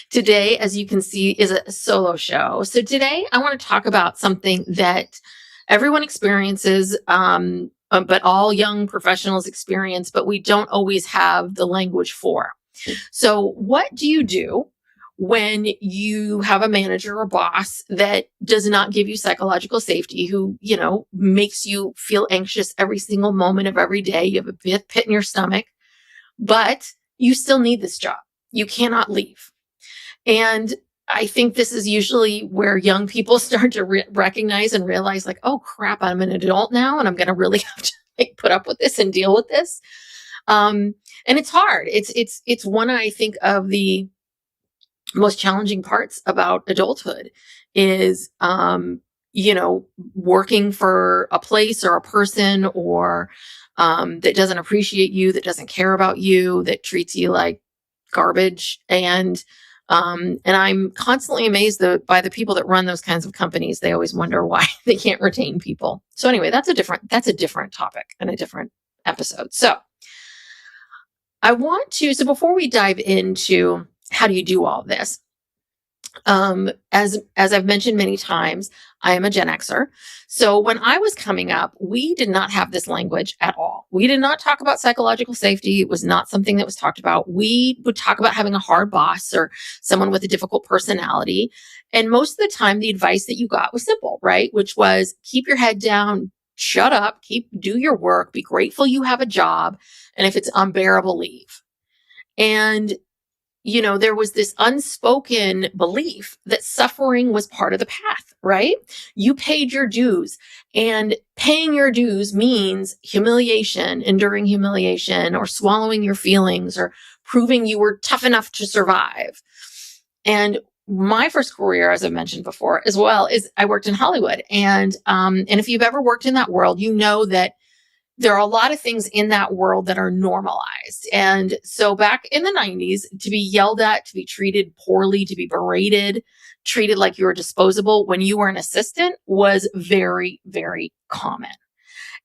Today, as you can see, is a solo show. So today I want to talk about something that everyone experiences, but all young professionals experience, but we don't always have the language for. So what do you do when you have a manager or boss that does not give you psychological safety, who, makes you feel anxious every single moment of every day? You have a pit in your stomach, but you still need this job. You cannot leave. And I think this is usually where young people start to recognize and realize, like, oh crap, I'm an adult now and I'm going to really have to put up with this and deal with this. And it's hard. It's one, I think, of the most challenging parts about adulthood is, working for a place or a person or that doesn't appreciate you, that doesn't care about you, that treats you like garbage. And I'm constantly amazed by the people that run those kinds of companies. They always wonder why they can't retain people. So anyway, that's a different topic and a different episode. So before we dive into how do you do all this, as I've mentioned many times, I am a Gen Xer. So when I was coming up, we did not have this language at all. We did not talk about psychological safety. It was not something that was talked about. We would talk about having a hard boss or someone with a difficult personality. And most of the time, the advice that you got was simple, right? Which was keep your head down, shut up, do your work, be grateful you have a job. And if it's unbearable, leave. And there was this unspoken belief that suffering was part of the path, right? You paid your dues, and paying your dues means humiliation, enduring humiliation, or swallowing your feelings, or proving you were tough enough to survive. And my first career, as I mentioned before, as well, is I worked in Hollywood. And if you've ever worked in that world, you know that there are a lot of things in that world that are normalized. And so back in the 90s, to be yelled at, to be treated poorly, to be berated, treated like you were disposable when you were an assistant was very, very common.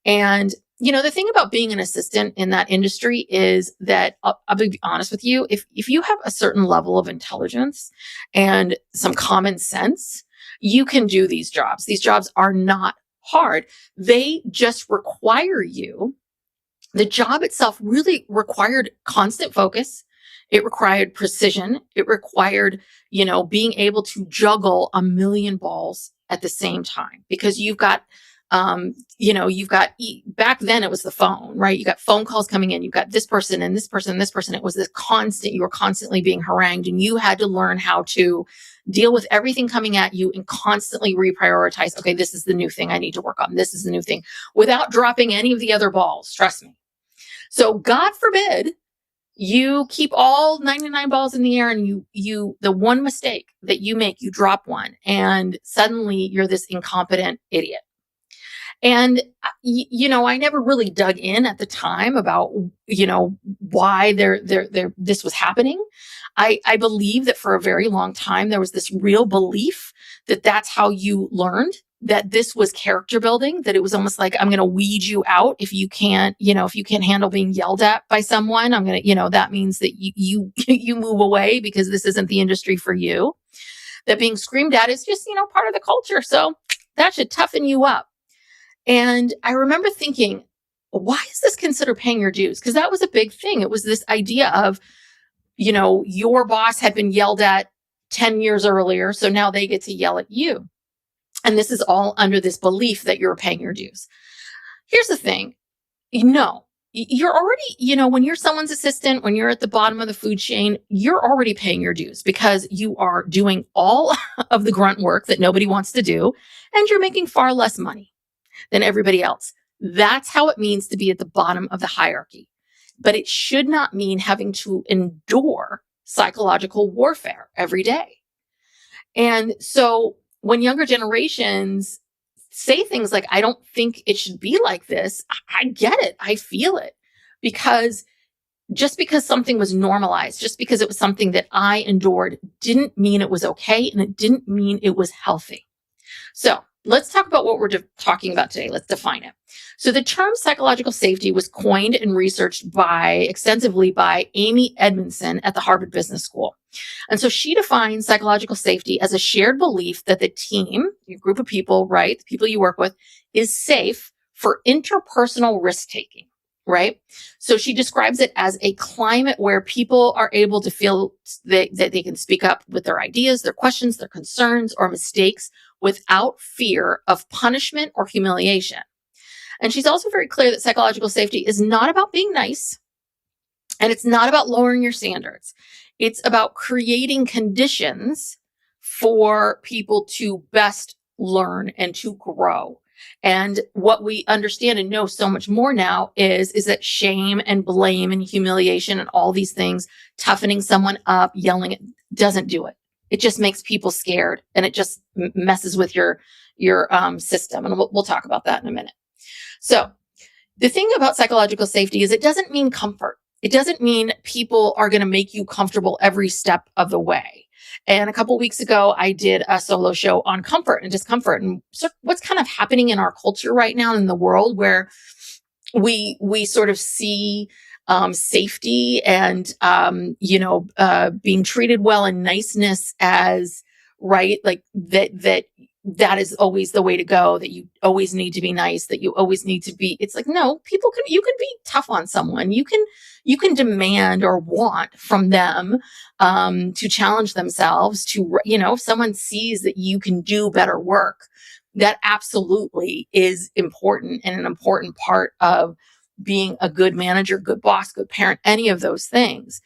And, the thing about being an assistant in that industry is that I'll be honest with you, if you have a certain level of intelligence and some common sense, you can do these jobs. These jobs are not hard. They just require you. The job itself really required constant focus. It required precision. It required, being able to juggle a million balls at the same time, because you've got, back then it was the phone, right? You got phone calls coming in. You've got this person and this person and this person. It was this you were constantly being harangued, and you had to learn how to deal with everything coming at you and constantly reprioritize. Okay, this is the new thing I need to work on. This is the new thing, without dropping any of the other balls. Trust me. So God forbid you keep all 99 balls in the air, and the one mistake that you make, you drop one, and suddenly you're this incompetent idiot. And, I never really dug in at the time about, why this was happening. I believe that for a very long time, there was this real belief that that's how you learned, that this was character building, that it was almost like, I'm going to weed you out. If you can't handle being yelled at by someone, I'm going to, that means that you move away because this isn't the industry for you. That being screamed at is just, part of the culture. So that should toughen you up. And I remember thinking, why is this considered paying your dues? Because that was a big thing. It was this idea of, your boss had been yelled at 10 years earlier, so now they get to yell at you. And this is all under this belief that you're paying your dues. Here's the thing. You're already, when you're someone's assistant, when you're at the bottom of the food chain, you're already paying your dues, because you are doing all of the grunt work that nobody wants to do, and you're making far less money than everybody else. That's how it means to be at the bottom of the hierarchy. But it should not mean having to endure psychological warfare every day. And so when younger generations say things like, I don't think it should be like this, I get it. I feel it. Because just because something was normalized, just because it was something that I endured, didn't mean it was okay, and it didn't mean it was healthy. So let's talk about what we're talking about today. Let's define it. So the term psychological safety was coined and researched extensively by Amy Edmondson at the Harvard Business School. And so she defines psychological safety as a shared belief that the team, your group of people, right, the people you work with, is safe for interpersonal risk taking, right? So she describes it as a climate where people are able to feel that they can speak up with their ideas, their questions, their concerns, or mistakes without fear of punishment or humiliation. And she's also very clear that psychological safety is not about being nice, and it's not about lowering your standards. It's about creating conditions for people to best learn and to grow. And what we understand and know so much more now is that shame and blame and humiliation and all these things, toughening someone up, yelling, it doesn't do it. It just makes people scared, and it just messes with your system. And we'll talk about that in a minute. So the thing about psychological safety is it doesn't mean comfort. It doesn't mean people are going to make you comfortable every step of the way. And a couple of weeks ago, I did a solo show on comfort and discomfort, and so what's kind of happening in our culture right now in the world, where we sort of see safety and being treated well and niceness as right, like that is always the way to go, that you always need to be nice, that you always need to be, it's like, no, you can be tough on someone. You can demand or want from them, to challenge themselves to, if someone sees that you can do better work, that absolutely is important and an important part of being a good manager, good boss, good parent, any of those things.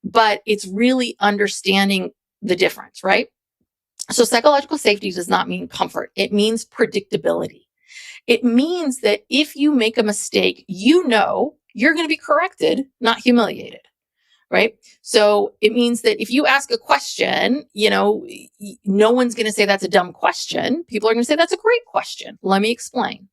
But it's really understanding the difference, right? So psychological safety does not mean comfort. It means predictability. It means that if you make a mistake, you're going to be corrected, not humiliated, right? So it means that if you ask a question, no one's going to say that's a dumb question. People are going to say that's a great question. Let me explain.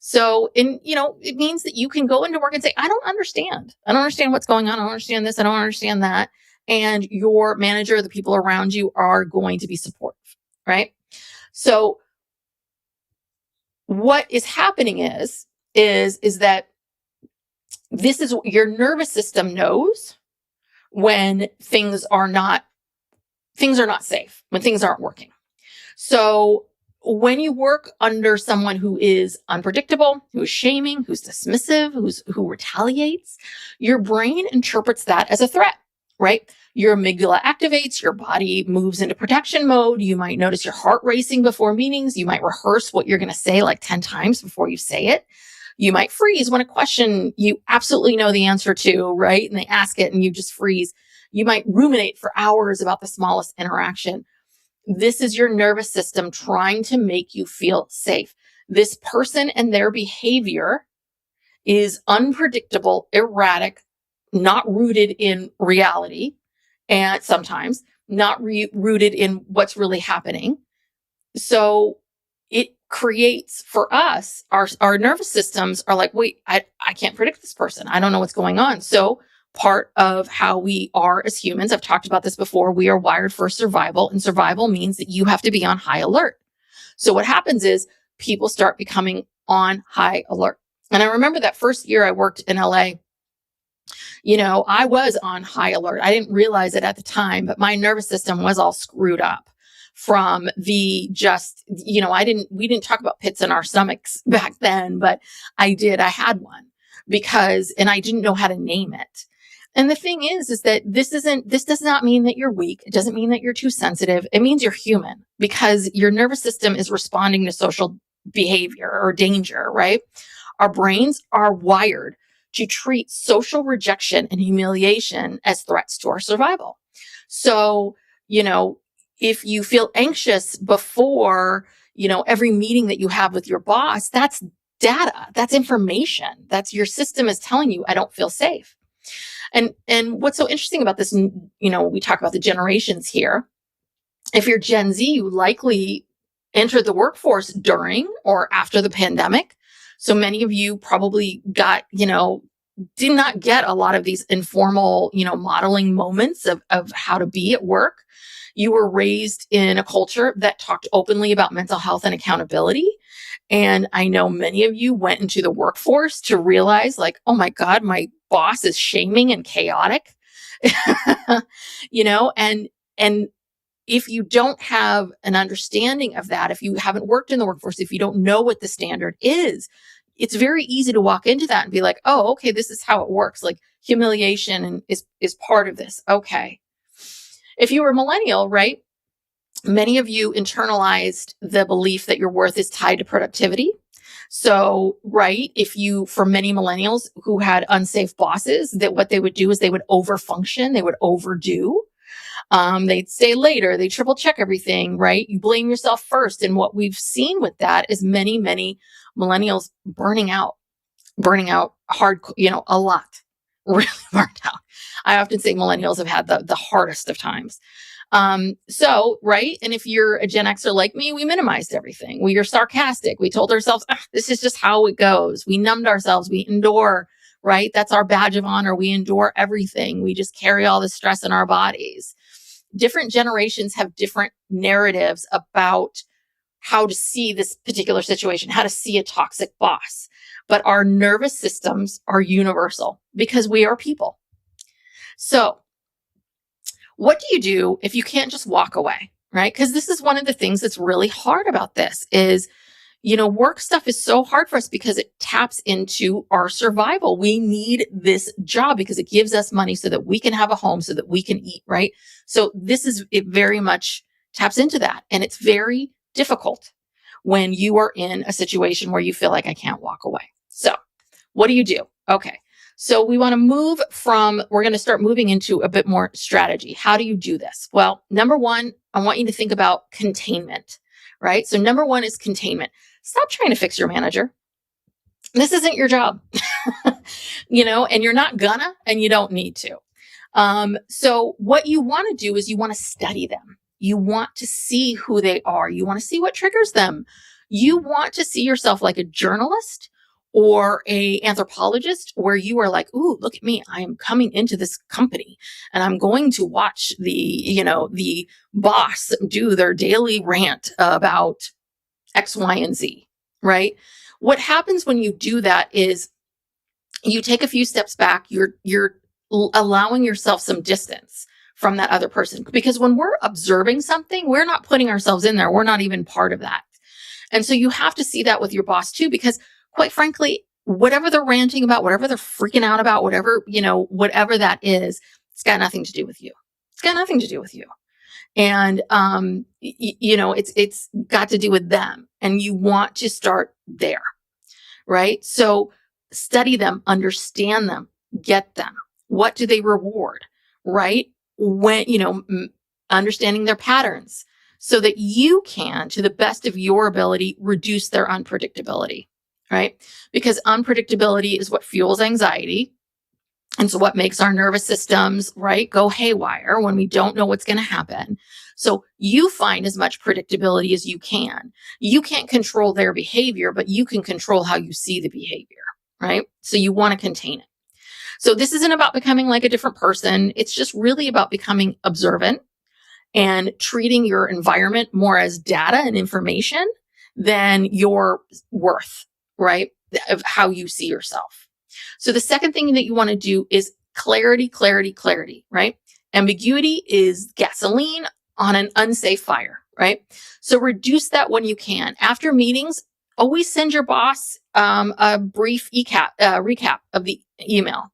So, it means that you can go into work and say, I don't understand. I don't understand what's going on. I don't understand this. I don't understand that. And your manager, the people around you are going to be supportive, right? So what is happening is that this is your nervous system knows when things are not safe, when things aren't working. So when you work under someone who is unpredictable, who is shaming, who's dismissive, who retaliates, your brain interprets that as a threat, right? Your amygdala activates, your body moves into protection mode. You might notice your heart racing before meetings. You might rehearse what you're going to say like 10 times before you say it. You might freeze when a question you absolutely know the answer to, right? And they ask it and you just freeze. You might ruminate for hours about the smallest interaction. This is your nervous system trying to make you feel safe. This person and their behavior is unpredictable, erratic, not rooted in reality, and sometimes not rooted in what's really happening. So it creates for us, our nervous systems are like, wait, I can't predict this person. I don't know what's going on. So part of how we are as humans, I've talked about this before, we are wired for survival, and survival means that you have to be on high alert. So what happens is people start becoming on high alert. And I remember that first year I worked in LA, I was on high alert. I didn't realize it at the time, but my nervous system was all screwed up from we didn't talk about pits in our stomachs back then, but I had one and I didn't know how to name it. And the thing is that this does not mean that you're weak. It doesn't mean that you're too sensitive. It means you're human, because your nervous system is responding to social behavior or danger, right? Our brains are wired to treat social rejection and humiliation as threats to our survival. So, if you feel anxious before, every meeting that you have with your boss, that's data, that's information. That's your system is telling you, I don't feel safe. And what's so interesting about this, we talk about the generations here. If you're Gen Z, you likely entered the workforce during or after the pandemic. So many of you probably got, did not get a lot of these informal, modeling moments of how to be at work. You were raised in a culture that talked openly about mental health and accountability. And I know many of you went into the workforce to realize, like, oh my God, my boss is shaming and chaotic. And if you don't have an understanding of that, if you haven't worked in the workforce, if you don't know what the standard is, it's very easy to walk into that and be like, oh, okay, this is how it works. Like humiliation is part of this. Okay. If you were a millennial, right? Many of you internalized the belief that your worth is tied to productivity. So, right, for many millennials who had unsafe bosses, that what they would do is they would overfunction, they would overdo. They'd stay later, they triple check everything, right? You blame yourself first. And what we've seen with that is many, many millennials burning out hard, a lot, really burned out. I often say millennials have had the hardest of times. Right. And if you're a Gen Xer like me, we minimized everything. We are sarcastic. We told ourselves, this is just how it goes. We numbed ourselves. We endure, right? That's our badge of honor. We endure everything. We just carry all the stress in our bodies. Different generations have different narratives about how to see this particular situation, how to see a toxic boss. But our nervous systems are universal because we are people. So what do you do if you can't just walk away, right? Because this is one of the things that's really hard about this is, work stuff is so hard for us because it taps into our survival. We need this job because it gives us money so that we can have a home, so that we can eat, right? So it very much taps into that. And it's very difficult when you are in a situation where you feel like I can't walk away. So what do you do? Okay. So we're going to start moving into a bit more strategy. How do you do this? Well, number one, I want you to think about containment, right? So number one is containment. Stop trying to fix your manager. This isn't your job, and you're not gonna, and you don't need to. So what you want to do is you want to study them. You want to see who they are. You want to see what triggers them. You want to see yourself like a journalist or a anthropologist where you are like, ooh, look at me. I am coming into this company and I'm going to watch the boss do their daily rant about X, Y, and Z, right? What happens when you do that is you take a few steps back. You're allowing yourself some distance from that other person, because when we're observing something, we're not putting ourselves in there. We're not even part of that. And so you have to see that with your boss too, because quite frankly, whatever they're ranting about, whatever they're freaking out about, whatever that is, it's got nothing to do with you. It's got nothing to do with you. And, it's got to do with them, and you want to start there, right? So study them, understand them, get them. What do they reward, right? When, understanding their patterns so that you can, to the best of your ability, reduce their unpredictability, right? Because unpredictability is what fuels anxiety. And so what makes our nervous systems, right, go haywire when we don't know what's going to happen. So you find as much predictability as you can. You can't control their behavior, but you can control how you see the behavior, right? So you want to contain it. So this isn't about becoming like a different person. It's just really about becoming observant and treating your environment more as data and information than your worth, right? Of how you see yourself. So the second thing that you want to do is clarity, right? Ambiguity is gasoline on an unsafe fire, right? So reduce that when you can. After meetings, always send your boss a brief recap of the email.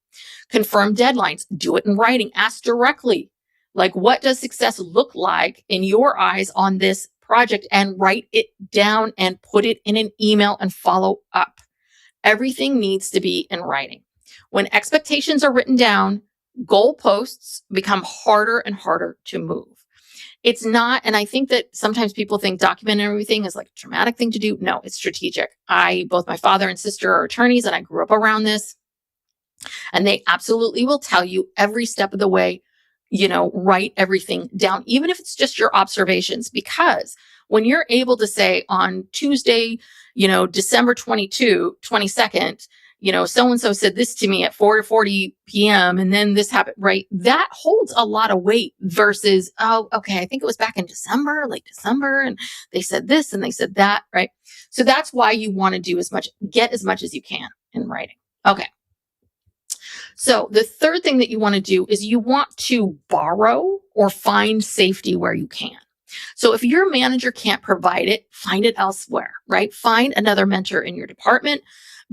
Confirm deadlines. Do it in writing. Ask directly, like, what does success look like in your eyes on this project? And write it down and put it in an email and follow up. Everything needs to be in writing. When expectations are written down, goalposts become harder and harder to move. It's not, and I think that sometimes people think documenting everything is like a traumatic thing to do. No, it's strategic. Both my father and sister are attorneys, and I grew up around this. And they absolutely will tell you every step of the way, write everything down, even if it's just your observations, because when you're able to say on Tuesday, December 22nd, so-and-so said this to me at 4:40 p.m. and then this happened, right? That holds a lot of weight versus, oh, okay, I think it was back in December, late December, and they said this and they said that, right? So that's why you want to get as much as you can in writing. Okay. So the third thing that you want to do is you want to borrow or find safety where you can. So if your manager can't provide it, find it elsewhere, right? Find another mentor in your department,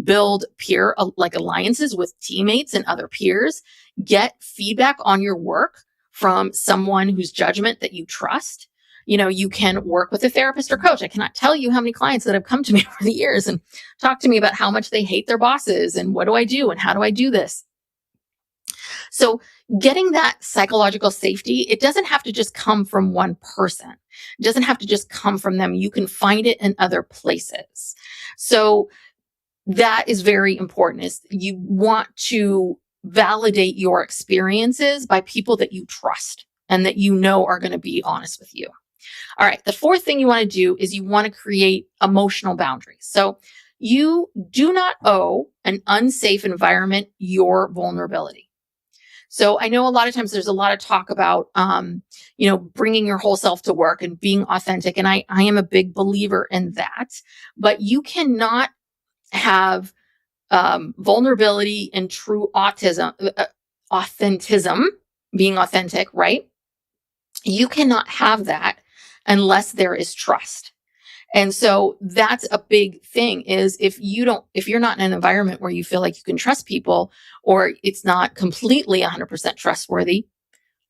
build peer alliances with teammates and other peers, get feedback on your work from someone whose judgment that you trust. You can work with a therapist or coach. I cannot tell you how many clients that have come to me over the years and talked to me about how much they hate their bosses and what do I do and how do I do this? So getting that psychological safety, it doesn't have to just come from one person. It doesn't have to just come from them. You can find it in other places. So that is very important, is you want to validate your experiences by people that you trust and that you know are going to be honest with you. All right. The fourth thing you want to do is you want to create emotional boundaries. So you do not owe an unsafe environment your vulnerability. So I know a lot of times there's a lot of talk about, bringing your whole self to work and being authentic. And I am a big believer in that, but you cannot have vulnerability and true authentism, being authentic, right? You cannot have that unless there is trust. And so that's a big thing, is if you're not in an environment where you feel like you can trust people, or it's not completely 100% trustworthy,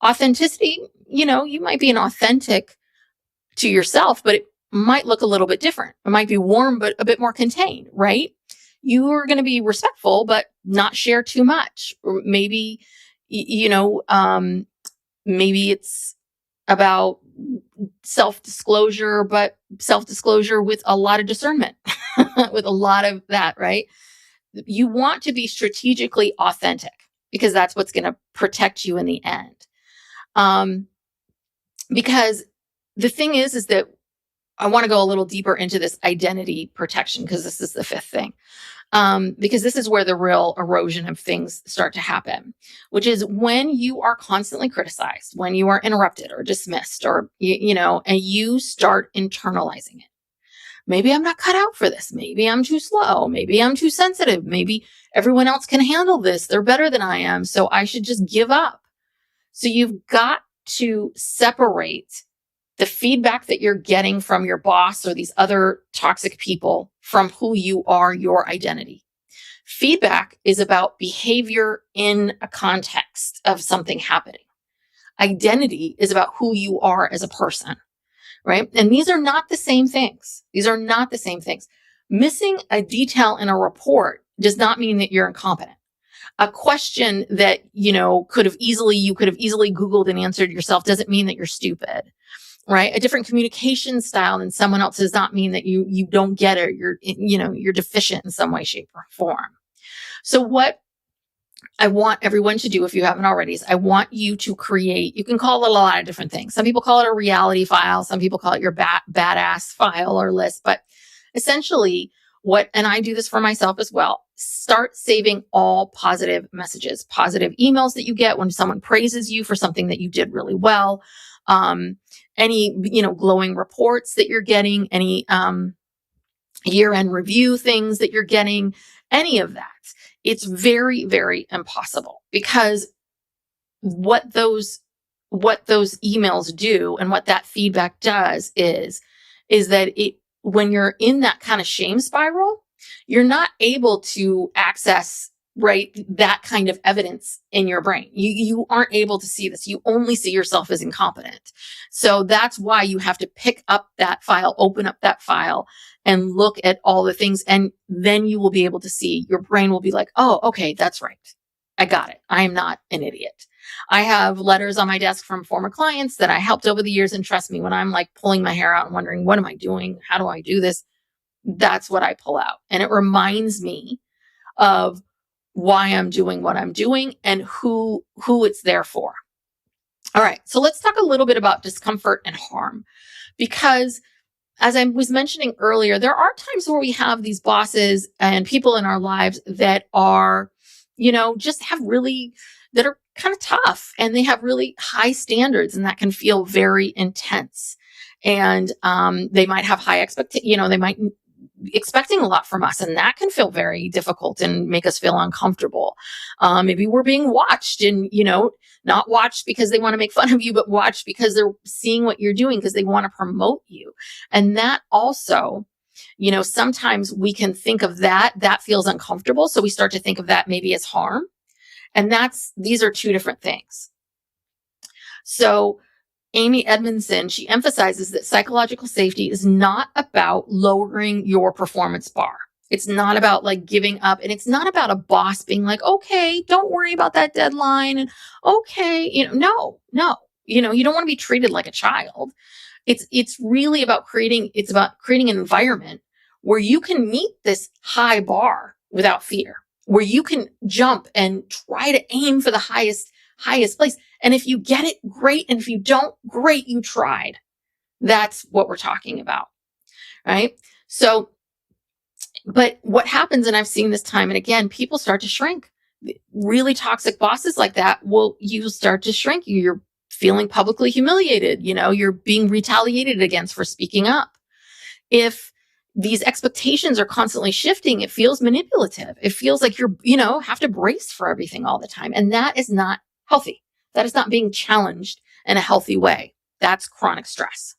authenticity, you might be an authentic to yourself, but it might look a little bit different. It might be warm, but a bit more contained, right? You are going to be respectful, but not share too much. Or maybe, maybe it's about self-disclosure, but self-disclosure with a lot of discernment, with a lot of that, right? You want to be strategically authentic because that's what's going to protect you in the end. Because the thing is that I want to go a little deeper into this identity protection, because this is the fifth thing. Because this is where the real erosion of things start to happen, which is when you are constantly criticized, when you are interrupted or dismissed, or, and you start internalizing it. Maybe I'm not cut out for this. Maybe I'm too slow. Maybe I'm too sensitive. Maybe everyone else can handle this. They're better than I am, so I should just give up. So you've got to separate the feedback that you're getting from your boss or these other toxic people from who you are, your identity. Feedback is about behavior in a context of something happening. Identity is about who you are as a person, right? And these are not the same things. Missing a detail in a report does not mean that you're incompetent. A question that, you could have easily Googled and answered yourself doesn't mean that you're stupid. Right? A different communication style than someone else does not mean that you don't get it. You're deficient in some way, shape, or form. So what I want everyone to do, if you haven't already, is I want you to create, you can call it a lot of different things. Some people call it a reality file. Some people call it your badass file or list, but essentially and I do this for myself as well, start saving all positive messages, positive emails that you get when someone praises you for something that you did really well. Any, glowing reports that you're getting, any, year-end review things that you're getting, any of that. It's very, very impossible, because what those emails do and what that feedback does is that when you're in that kind of shame spiral, you're not able to access, right, that kind of evidence in your brain. You aren't able to see this. You only see yourself as incompetent. So that's why you have to pick up that file, open up that file, and look at all the things. And then you will be able to see, your brain will be like, oh, okay, that's right. I got it. I am not an idiot. I have letters on my desk from former clients that I helped over the years. And trust me, when I'm like pulling my hair out and wondering, what am I doing? How do I do this? That's what I pull out. And it reminds me of why I'm doing what I'm doing and who it's there for. All right. So let's talk a little bit about discomfort and harm, because as I was mentioning earlier, there are times where we have these bosses and people in our lives that are, just have really, that are kind of tough, and they have really high standards, and that can feel very intense. And they might have high they might be expecting a lot from us, and that can feel very difficult and make us feel uncomfortable. Maybe we're being watched, and, not watched because they want to make fun of you, but watched because they're seeing what you're doing because they want to promote you. And that also, sometimes we can think of that feels uncomfortable. So we start to think of that maybe as harm. And these are two different things. So Amy Edmondson, she emphasizes that psychological safety is not about lowering your performance bar. It's not about like giving up, and it's not about a boss being like, okay, don't worry about that deadline. And okay, no, you don't want to be treated like a child. It's really about creating an environment where you can meet this high bar without fear, where you can jump and try to aim for the highest place. And if you get it, great. And if you don't, great, you tried. That's what we're talking about. Right. So, but what happens, and I've seen this time and again, people start to shrink. Really toxic bosses like that, you start to shrink. You're feeling publicly humiliated. You're being retaliated against for speaking up. If these expectations are constantly shifting, it feels manipulative. It feels like you're, have to brace for everything all the time. And that is not healthy. That is not being challenged in a healthy way. That's chronic stress.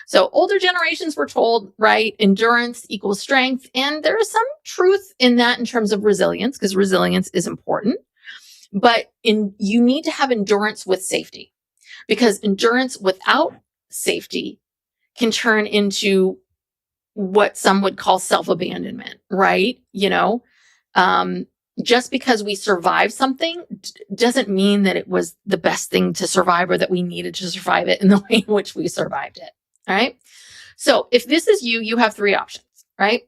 So older generations were told, right, endurance equals strength. And there is some truth in that in terms of resilience, because resilience is important. But you need to have endurance with safety, because endurance without safety can turn into what some would call self-abandonment, right? Just because we survived something doesn't mean that it was the best thing to survive, or that we needed to survive it in the way in which we survived it. All right. So if this is you have three options, right?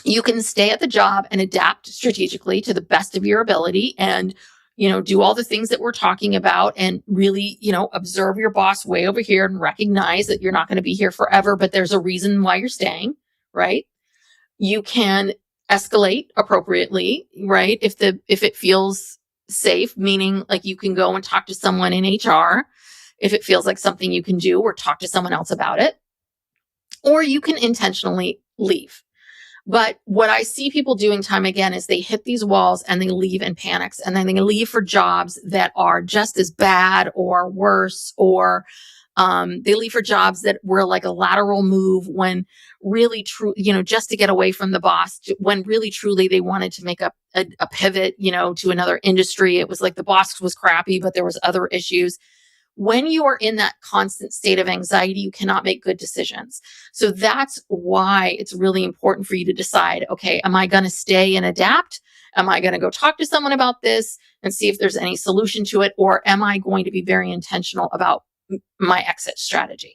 You can stay at the job and adapt strategically to the best of your ability, and, do all the things that we're talking about, and really, observe your boss way over here and recognize that you're not going to be here forever, but there's a reason why you're staying, right? You can escalate appropriately, right? If it feels safe, meaning like you can go and talk to someone in HR if it feels like something you can do, or talk to someone else about it, or you can intentionally leave. But what I see people doing time again is they hit these walls and they leave in panics, and then they leave for jobs that are just as bad or worse, or they leave for jobs that were like a lateral move, when really true, just to get away from the boss, when really truly they wanted to make a pivot, to another industry. It was like the boss was crappy, but there was other issues. When you are in that constant state of anxiety, you cannot make good decisions. So that's why it's really important for you to decide, okay, am I going to stay and adapt? Am I going to go talk to someone about this and see if there's any solution to it? Or am I going to be very intentional about my exit strategy?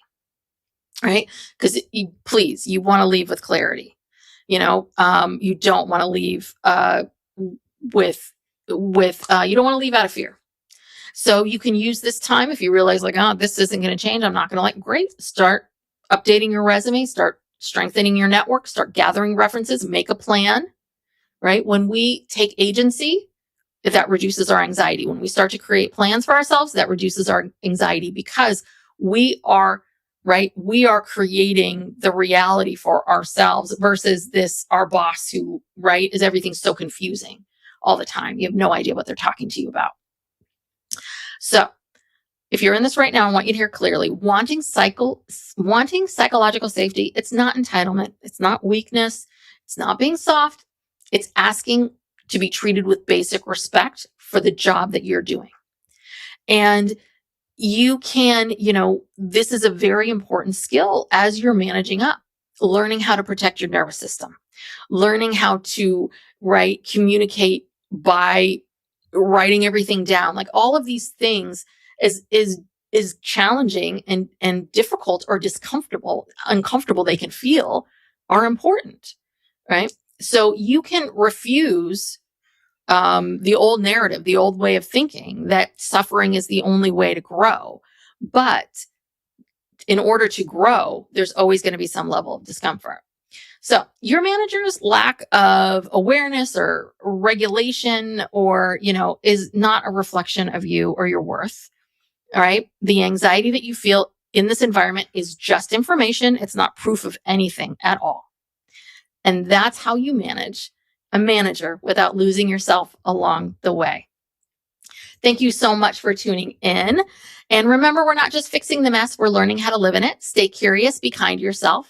Right? Because please, you want to leave with clarity. You don't want to leave with you don't want to leave out of fear. So you can use this time if you realize like, oh, this isn't going to change, I'm not going to great. Start updating your resume, start strengthening your network, start gathering references, make a plan, right? When we take agency, that reduces our anxiety. When we start to create plans for ourselves, that reduces our anxiety, because we are creating the reality for ourselves versus our boss who, is everything so confusing all the time. You have no idea what they're talking to you about. So if you're in this right now, I want you to hear clearly, wanting psychological safety, it's not entitlement. It's not weakness. It's not being soft. It's asking to be treated with basic respect for the job that you're doing. And you can, this is a very important skill as you're managing up, learning how to protect your nervous system, learning how to, communicate by writing everything down. Like all of these things is challenging and difficult or uncomfortable they can feel, are important, right? So you can refuse the old narrative, the old way of thinking that suffering is the only way to grow. But in order to grow, there's always going to be some level of discomfort. So your manager's lack of awareness or regulation or, is not a reflection of you or your worth. All right. The anxiety that you feel in this environment is just information. It's not proof of anything at all. And that's how you manage a manager without losing yourself along the way. Thank you so much for tuning in. And remember, we're not just fixing the mess, we're learning how to live in it. Stay curious, be kind to yourself.